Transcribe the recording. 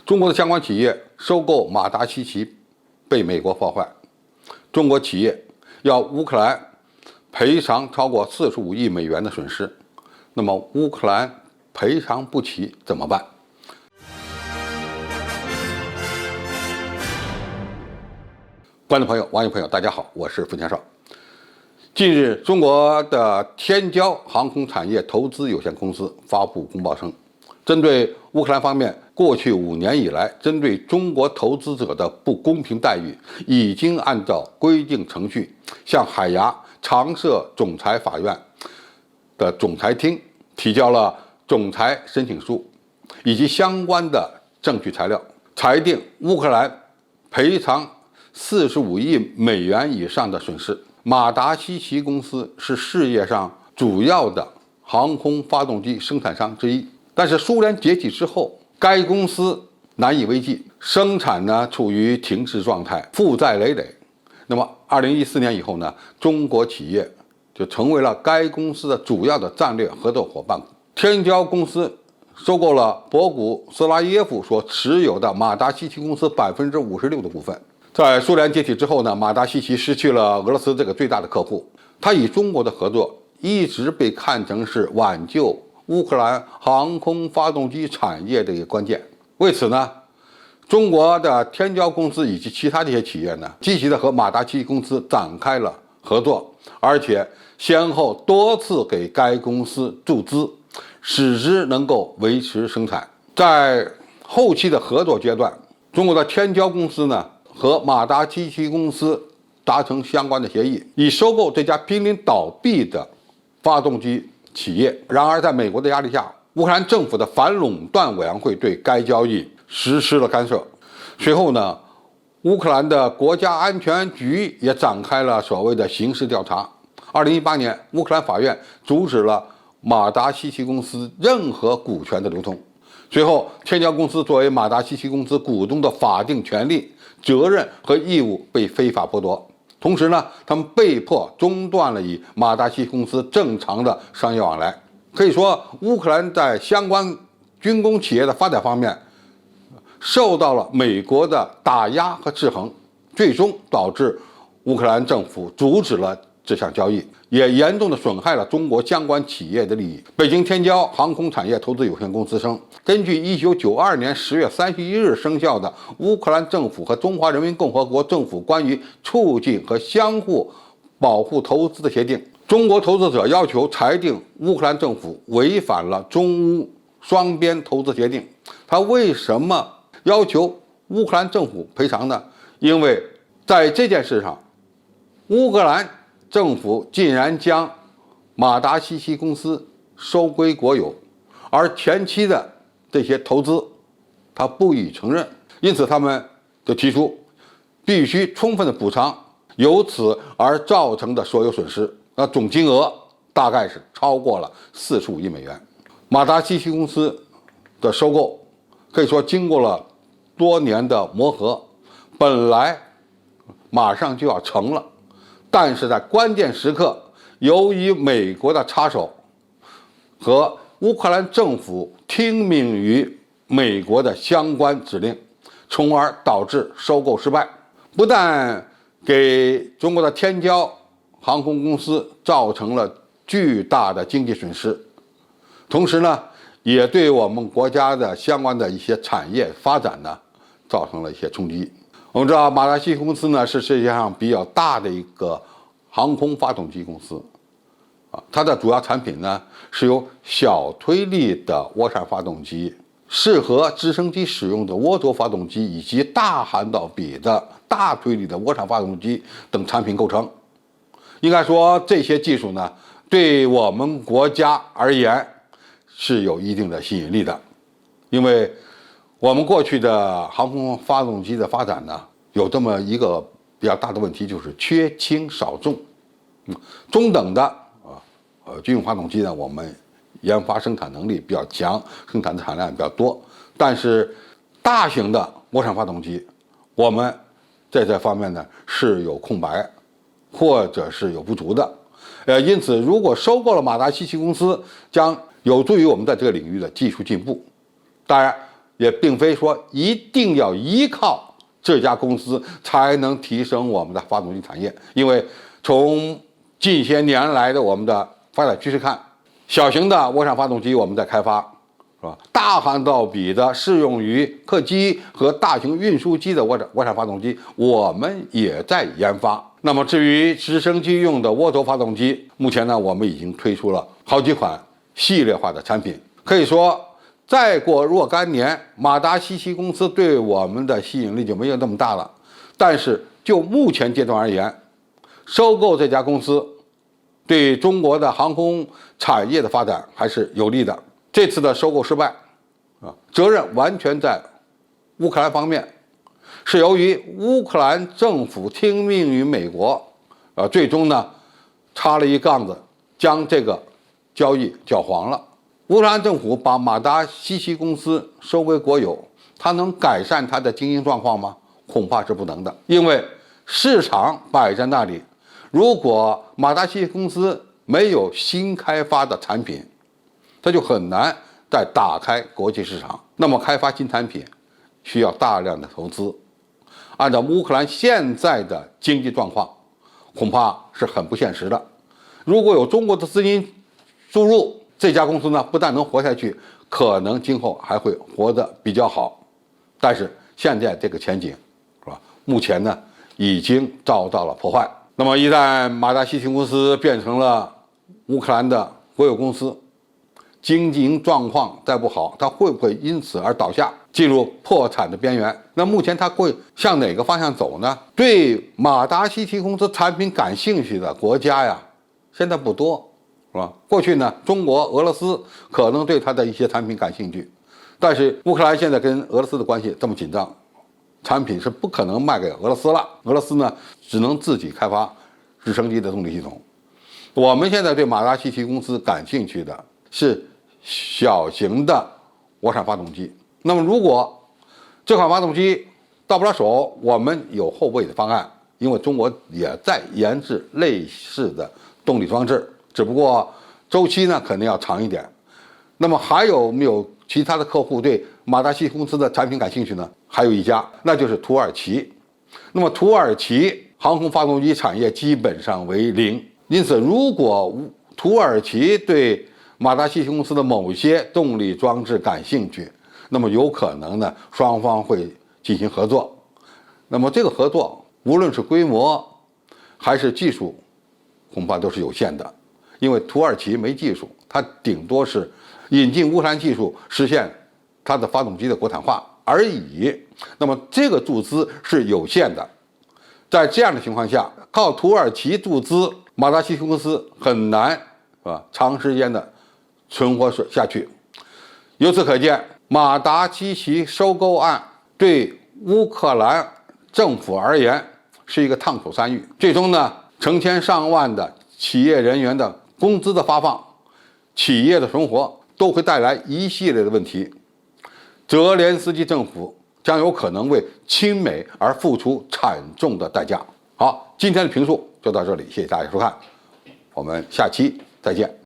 中国的相关企业收购马达西奇被美国破坏，中国企业要乌克兰赔偿超过45亿美元的损失，那么乌克兰赔偿不起怎么办？观众朋友、网友朋友，大家好，我是付强少。近日，中国的天骄航空产业投资有限公司发布公报称，针对乌克兰方面过去5年以来针对中国投资者的不公平待遇，已经按照规定程序向海牙常设仲裁法院的仲裁厅提交了仲裁申请书以及相关的证据材料，裁定乌克兰赔偿45亿美元以上的损失。马达西奇公司是世界上主要的航空发动机生产商之一，但是苏联解体之后，该公司难以为继，生产呢处于停滞状态，负债累累。那么2014年以后呢，中国企业就成为了该公司的主要的战略合作伙伴。天骄公司收购了博古斯拉耶夫所持有的马达西奇公司56%的股份。在苏联解体之后呢，马达西奇失去了俄罗斯这个最大的客户，它与中国的合作一直被看成是挽救乌克兰航空发动机产业的一个关键。为此呢，中国的天骄公司以及其他这些企业呢，积极的和马达西奇公司展开了合作，而且先后多次给该公司注资，使之能够维持生产。在后期的合作阶段，中国的天骄公司呢和马达西奇公司达成相关的协议，以收购这家濒临倒闭的发动机企业。然而，在美国的压力下，乌克兰政府的反垄断委员会对该交易实施了干涉。随后呢，乌克兰的国家安全局也展开了所谓的刑事调查。2018年，乌克兰法院阻止了马达西奇公司任何股权的流通。随后，天骄公司作为马达西奇公司股东的法定权利、责任和义务被非法剥夺，同时呢，他们被迫中断了与马达西奇公司正常的商业往来。可以说，乌克兰在相关军工企业的发展方面受到了美国的打压和制衡，最终导致乌克兰政府阻止了这项交易，也严重的损害了中国相关企业的利益。北京天骄航空产业投资有限公司称，根据1992年10月31日生效的乌克兰政府和中华人民共和国政府关于促进和相互保护投资的协定，中国投资者要求裁定乌克兰政府违反了中乌双边投资协定。他为什么要求乌克兰政府赔偿呢？因为在这件事上，乌克兰政府竟然将马达西奇公司收归国有，而前期的这些投资他不予承认，因此他们就提出必须充分的补偿由此而造成的所有损失，那总金额大概是超过了45亿美元。马达西奇公司的收购可以说经过了多年的磨合，本来马上就要成了，但是在关键时刻，由于美国的插手和乌克兰政府听命于美国的相关指令，从而导致收购失败，不但给中国的天骄航空公司造成了巨大的经济损失，同时呢，也对我们国家的相关的一些产业发展呢，造成了一些冲击。我们知道，马达西奇公司呢是世界上比较大的一个航空发动机公司，它的主要产品呢是由小推力的涡扇发动机、适合直升机使用的涡轴发动机以及大涵导比的大推力的涡扇发动机等产品构成。应该说，这些技术呢，对我们国家而言是有一定的吸引力的，因为我们过去的航空发动机的发展呢，有这么一个比较大的问题，就是缺轻少重。中等的军用发动机呢，我们研发生产能力比较强，生产的产量比较多，但是大型的涡扇发动机，我们在这方面呢是有空白，或者是有不足的。因此，如果收购了马达西奇公司，将有助于我们在这个领域的技术进步。当然，也并非说一定要依靠这家公司才能提升我们的发动机产业，因为从近些年来的我们的发展趋势看，小型的涡扇发动机我们在开发，是吧？大汗道比的适用于客机和大型运输机的涡扇发动机，我们也在研发。那么至于直升机用的涡轴发动机，目前呢，我们已经推出了好几款系列化的产品。可以说，再过若干年，马达西奇公司对我们的吸引力就没有那么大了。但是就目前阶段而言，收购这家公司对中国的航空产业的发展还是有利的。这次的收购失败，责任完全在乌克兰方面，是由于乌克兰政府听命于美国，最终呢插了一杠子，将这个交易搅黄了。乌克兰政府把马达西奇公司收为国有，它能改善它的经营状况吗？恐怕是不能的，因为市场摆在那里。如果马达西奇公司没有新开发的产品，它就很难再打开国际市场。那么开发新产品需要大量的投资，按照乌克兰现在的经济状况，恐怕是很不现实的。如果有中国的资金注入，这家公司呢不但能活下去，可能今后还会活得比较好。但是现在这个前景，是吧？目前呢已经遭到了破坏。那么一旦马达西奇公司变成了乌克兰的国有公司，经营状况再不好，它会不会因此而倒下，进入破产的边缘？那目前它会向哪个方向走呢？对马达西奇公司产品感兴趣的国家呀，现在不多，是吧？过去呢，中国、俄罗斯可能对它的一些产品感兴趣，但是乌克兰现在跟俄罗斯的关系这么紧张，产品是不可能卖给俄罗斯了。俄罗斯呢，只能自己开发直升机的动力系统。我们现在对马达西奇公司感兴趣的是小型的涡扇发动机。那么如果这款发动机到不了手，我们有后备的方案，因为中国也在研制类似的动力装置，只不过周期呢可能要长一点。那么还有没有其他的客户对马达西奇公司的产品感兴趣呢？还有一家，那就是土耳其。那么土耳其航空发动机产业基本上为零，因此如果土耳其对马达西奇公司的某些动力装置感兴趣，那么有可能呢双方会进行合作。那么这个合作无论是规模还是技术，恐怕都是有限的，因为土耳其没技术，它顶多是引进乌克兰技术，实现它的发动机的国产化而已。那么这个注资是有限的，在这样的情况下，靠土耳其注资，马达西奇公司很难长时间的存活下去。由此可见，马达西奇收购案对乌克兰政府而言是一个烫手山芋，最终呢，成千上万的企业人员的工资的发放，企业的存活都会带来一系列的问题。泽连斯基政府将有可能为亲美而付出惨重的代价。好，今天的评述就到这里，谢谢大家收看，我们下期再见。